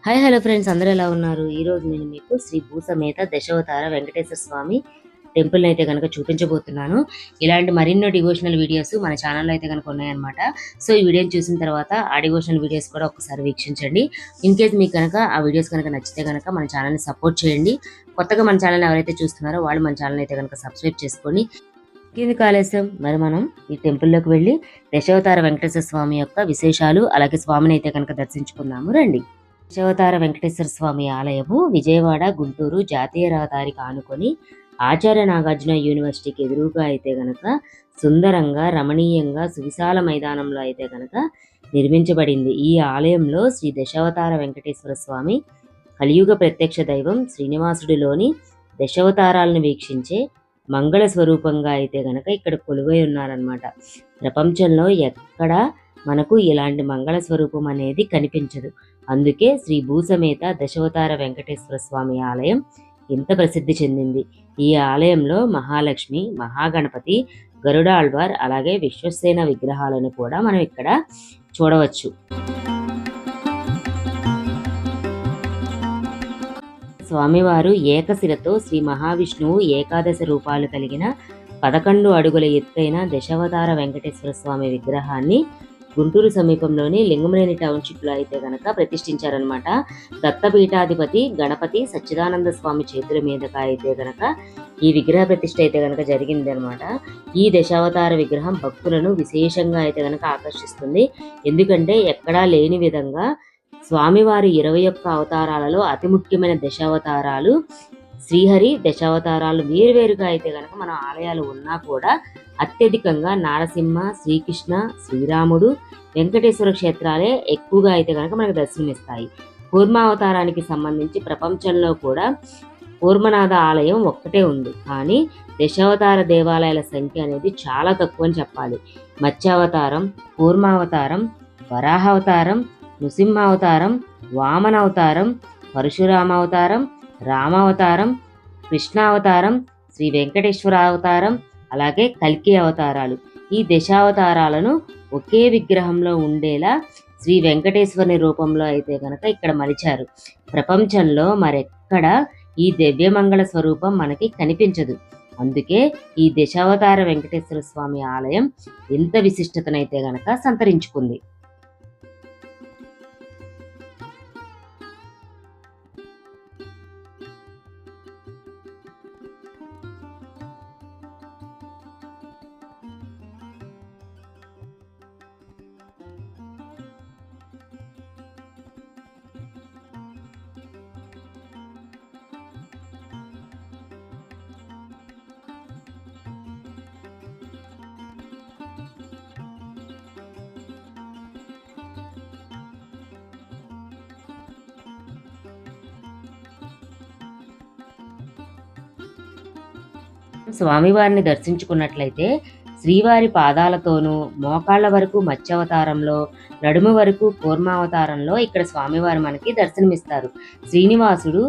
Hi hello friends, అందరూ ఎలా ఉన్నారు? ఈరోజు నేను మీకు శ్రీ భూసమేత దశావతార వెంకటేశ్వర స్వామి టెంపుల్ని అయితే కనుక చూపించబోతున్నాను. ఇలాంటి మరిన్నో డివోషనల్ వీడియోస్ మన ఛానల్లో అయితే కనుక ఉన్నాయన్నమాట. సో ఈ వీడియోని చూసిన తర్వాత ఆ డివోషనల్ వీడియోస్ కూడా ఒకసారి వీక్షించండి. ఇన్ కేస్ మీకు కనుక ఆ వీడియోస్ కనుక నచ్చితే కనుక మన ఛానల్ని సపోర్ట్ చేయండి. కొత్తగా మన ఛానల్ని ఎవరైతే చూస్తున్నారో వాళ్ళు మన ఛానల్ అయితే కనుక సబ్స్క్రైబ్ చేసుకోండి. కింది కాలేసం మరి మనం ఈ టెంపుల్లోకి వెళ్ళి దశావతార వెంకటేశ్వర స్వామి యొక్క విశేషాలు అలాగే స్వామిని అయితే కనుక దర్శించుకుందాము రండి. దశావతార వెంకటేశ్వర స్వామి ఆలయము విజయవాడ గుంటూరు జాతీయ రహదారికి ఆనుకొని ఆచార్య నాగార్జున యూనివర్సిటీకి ఎదురుగా అయితే గనక సుందరంగా రమణీయంగా సువిశాల మైదానంలో అయితే గనక నిర్మించబడింది. ఈ ఆలయంలో శ్రీ దశావతార వెంకటేశ్వర స్వామి కలియుగ ప్రత్యక్ష దైవం శ్రీనివాసుడిలోని దశావతారాలను వీక్షించే మంగళ స్వరూపంగా అయితే గనక ఇక్కడ కొలువై ఉన్నారనమాట. ప్రపంచంలో ఎక్కడా మనకు ఇలాంటి మంగళ స్వరూపం అనేది కనిపించదు. అందుకే శ్రీ భూసమేత దశావతార వెంకటేశ్వర స్వామి ఆలయం ఇంత ప్రసిద్ధి చెందింది. ఈ ఆలయంలో మహాలక్ష్మి, మహాగణపతి, గరుడాళ్వార్ అలాగే విశ్వసేన విగ్రహాలను కూడా మనం ఇక్కడ చూడవచ్చు. స్వామివారు ఏకశిలతో శ్రీ మహావిష్ణువు ఏకాదశ రూపాలు కలిగిన 11 అడుగుల ఎత్తైన దశావతార వెంకటేశ్వర స్వామి విగ్రహాన్ని గుంటూరు సమీపంలోని లింగమనేని టౌన్షిప్లో అయితే గనక ప్రతిష్ఠించారనమాట. దత్తపీఠాధిపతి గణపతి సచ్చిదానంద స్వామి చేతుల మీదుగా అయితే గనక ఈ విగ్రహ ప్రతిష్ఠ అయితే గనక జరిగింది అనమాట. ఈ దశావతార విగ్రహం భక్తులను విశేషంగా అయితే గనక ఆకర్షిస్తుంది. ఎందుకంటే ఎక్కడా లేని విధంగా స్వామివారి 21 అవతారాలలో అతి ముఖ్యమైన దశావతారాలు శ్రీహరి దశావతారాలు వేరువేరుగా అయితే గనక మన ఆలయాలు ఉన్నా కూడా అత్యధికంగా నారసింహ, శ్రీకృష్ణ, శ్రీరాముడు, వెంకటేశ్వర క్షేత్రాలే ఎక్కువగా అయితే కనుక మనకు దర్శనమిస్తాయి. కూర్మావతారానికి సంబంధించి ప్రపంచంలో కూడా కూర్మనాథ ఆలయం ఒక్కటే ఉంది. కానీ దశావతార దేవాలయాల సంఖ్య అనేది చాలా తక్కువ అని చెప్పాలి. మత్స్యావతారం, కూర్మావతారం, వరాహావతారం, నృసింహావతారం, వామనావతారం, పరశురామావతారం, రామావతారం, కృష్ణావతారం, శ్రీ వెంకటేశ్వర అవతారం అలాగే కల్కి అవతారాలు, ఈ దశావతారాలను ఒకే విగ్రహంలో ఉండేలా శ్రీ వెంకటేశ్వరుని రూపంలో అయితే కనుక ఇక్కడ మలిచారు. ప్రపంచంలో మరెక్కడ ఈ దివ్యమంగళ స్వరూపం మనకి కనిపించదు. అందుకే ఈ దశావతార వెంకటేశ్వర స్వామి ఆలయం ఎంత విశిష్టతనైతే గనక సంతరించుకుంది. స్వామివారిని దర్శించుకున్నట్లయితే శ్రీవారి పాదాలతోనూ మోకాళ్ల వరకు మత్స్యావతారంలో, నడుము వరకు కూర్మావతారంలో ఇక్కడ స్వామివారు మనకి దర్శనమిస్తారు. శ్రీనివాసుడు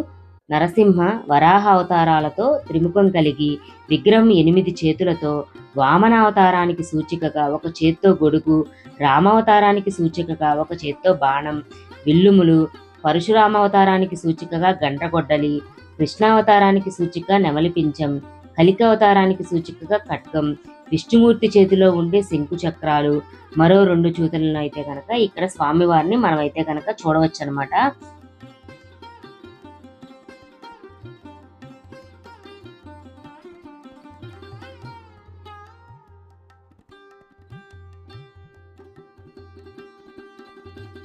నరసింహ, వరాహ అవతారాలతో త్రిముఖం కలిగి విగ్రహం 8 చేతులతో, వామనావతారానికి సూచికగా ఒక చేత్తో గొడుగు, రామావతారానికి సూచికగా ఒక చేత్తో బాణం, విల్లుములు, పరశురామావతారానికి సూచికగా గంటగొడ్డలి, కృష్ణావతారానికి సూచికగా నెమలిపించం, కలికావతారానికి సూచికగా ఖడ్గం, విష్ణుమూర్తి చేతిలో ఉండే శంకు చక్రాలు, మరో 2 చూతులను అయితే కనుక ఇక్కడ స్వామివారిని మనం అయితే కనుక చూడవచ్చు అనమాట.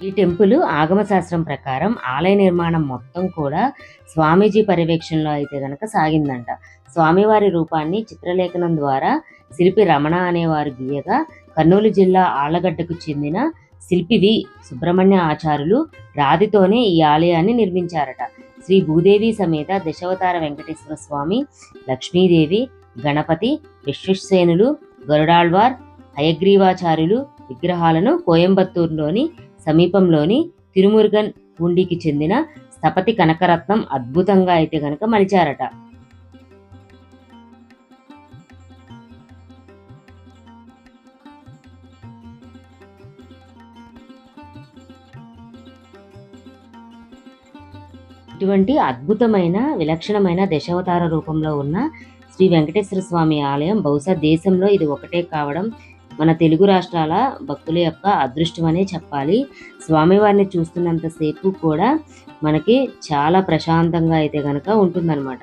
ఈ టెంపుల్ ఆగమశాస్త్రం ప్రకారం ఆలయ నిర్మాణం మొత్తం కూడా స్వామీజీ పర్యవేక్షణలో అయితే గనక సాగిందంట. స్వామివారి రూపాన్ని చిత్రలేఖనం ద్వారా శిల్పి రమణ అనేవారు గీయగా కర్నూలు జిల్లా ఆళ్లగడ్డకు చెందిన శిల్పి వి సుబ్రహ్మణ్య ఆచార్యులు రాతితోనే ఈ ఆలయాన్ని నిర్మించారట. శ్రీ భూదేవి సమేత దశావతార వెంకటేశ్వర స్వామి, లక్ష్మీదేవి, గణపతి, విశ్వసేనులు, గరుడాళ్వార్, హయగ్రీవాచార్యులు విగ్రహాలను కోయంబత్తూరులోని సమీపంలోని తిరుమురుగన్ పూండికి చెందిన స్థపతి కనకరత్నం అద్భుతంగా అయితే గనక మలిచారట. ఇటువంటి అద్భుతమైన విలక్షణమైన దశావతార రూపంలో ఉన్న శ్రీ వెంకటేశ్వర స్వామి ఆలయం బహుశా దేశంలో ఇది ఒకటే కావడం మన తెలుగు రాష్ట్రాల భక్తుల యొక్క అదృష్టం అనే చెప్పాలి. స్వామివారిని చూస్తున్నంతసేపు కూడా మనకి చాలా ప్రశాంతంగా అయితే కనుక ఉంటుందన్నమాట.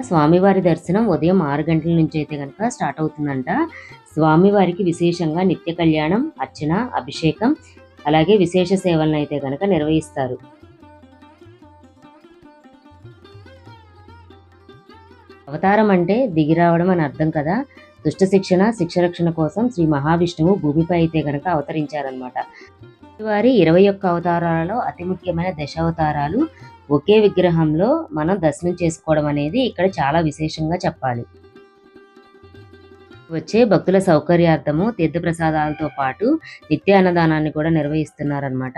స్వామివారి దర్శనం ఉదయం 6 గంటల నుంచి అయితే కనుక స్టార్ట్ అవుతుందంట. స్వామివారికి విశేషంగా నిత్య కళ్యాణం, అర్చన, అభిషేకం అలాగే విశేష సేవలను అయితే కనుక నిర్వహిస్తారు. అవతారం అంటే దిగిరావడం అని అర్థం కదా. దుష్ట శిక్షణ, శిక్షరక్షణ కోసం శ్రీ మహావిష్ణువు భూమిపై అయితే కనుక అవతరించారనమాట. వారి 21 అవతారాలలో అతి ముఖ్యమైన దశావతారాలు ఒకే విగ్రహంలో మనం దర్శనం చేసుకోవడం అనేది ఇక్కడ చాలా విశేషంగా చెప్పాలి. వచ్చే భక్తుల సౌకర్యార్థము తీర్థప్రసాదాలతో పాటు నిత్య అన్నదానాన్ని కూడా నిర్వహిస్తున్నారనమాట.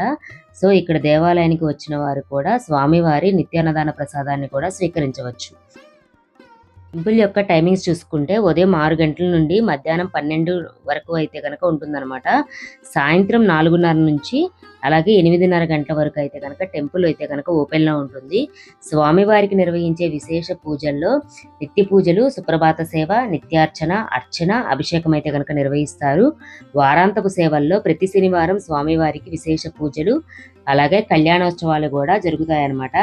సో ఇక్కడ దేవాలయానికి వచ్చిన వారు కూడా స్వామివారి నిత్య అన్నదాన ప్రసాదాన్ని కూడా స్వీకరించవచ్చు. టెంపుల్ యొక్క టైమింగ్స్ చూసుకుంటే ఉదయం 6 గంటల నుండి మధ్యాహ్నం 12 వరకు అయితే కనుక ఉంటుందన్నమాట. సాయంత్రం 4:30 నుంచి అలాగే 8:30 గంటల వరకు అయితే కనుక టెంపుల్ అయితే కనుక ఓపెన్లో ఉంటుంది. స్వామివారికి నిర్వహించే విశేష పూజల్లో నిత్య పూజలు, సుప్రభాత సేవ, నిత్యార్చన, అర్చన, అభిషేకం అయితే కనుక నిర్వహిస్తారు. వారాంతపు సేవల్లో ప్రతి శనివారం స్వామివారికి విశేష పూజలు అలాగే కళ్యాణోత్సవాలు కూడా జరుగుతాయన్నమాట.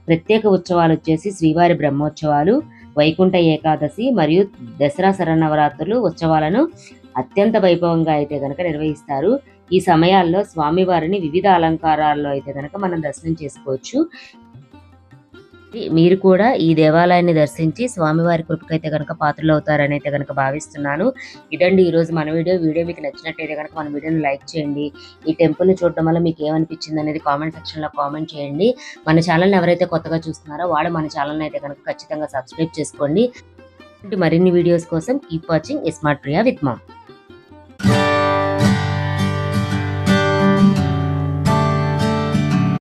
ప్రత్యేక ఉత్సవాలు వచ్చేసి శ్రీవారి బ్రహ్మోత్సవాలు, వైకుంఠ ఏకాదశి మరియు దసరా శరన్నవరాత్రులు ఉత్సవాలను అత్యంత వైభవంగా అయితే కనుక నిర్వహిస్తారు. ఈ సమయాల్లో స్వామివారిని వివిధ అలంకారాల్లో అయితే కనుక మనం దర్శనం చేసుకోవచ్చు. మీరు కూడా ఈ దేవాలయాన్ని దర్శించి స్వామివారి కృపకైతే కనుక పాత్రలు అవుతారని అయితే కనుక భావిస్తున్నాను. ఇదండి ఈరోజు మన వీడియో మీకు నచ్చినట్టయితే కనుక మన వీడియోని లైక్ చేయండి. ఈ టెంపుల్ని చూడడం వల్ల మీకు ఏమనిపించింది అనేది కామెంట్ సెక్షన్లో కామెంట్ చేయండి. మన ఛానల్ని ఎవరైతే కొత్తగా చూస్తున్నారో వాళ్ళు మన ఛానల్ని అయితే కనుక ఖచ్చితంగా సబ్స్క్రైబ్ చేసుకోండి. మరిన్ని వీడియోస్ కోసం keep watching smart Priya with ma'am.